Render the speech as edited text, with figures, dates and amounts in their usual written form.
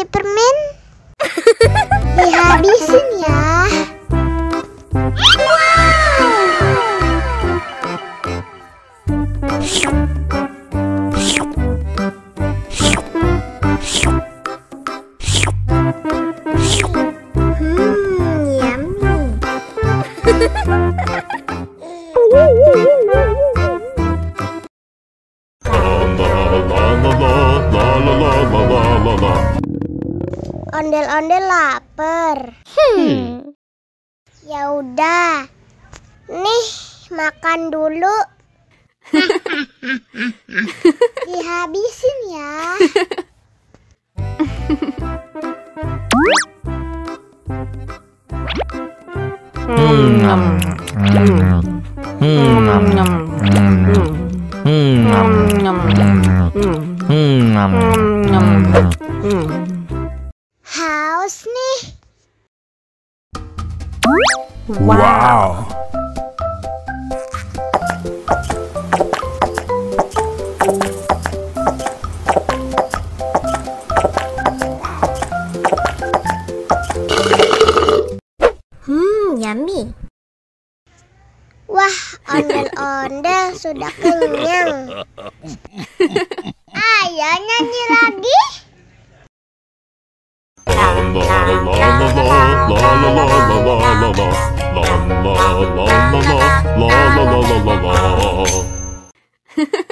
kasih permen. Dihabisin ya. Ondel-ondel lapar. Ya udah. Nih, makan dulu. Dihabisin ya. Haus nih. Wow. Yummy. Wah, ondel-ondel sudah kenyang. Ayo nyanyi lagi. La la la la la la la la la la la la la la la la.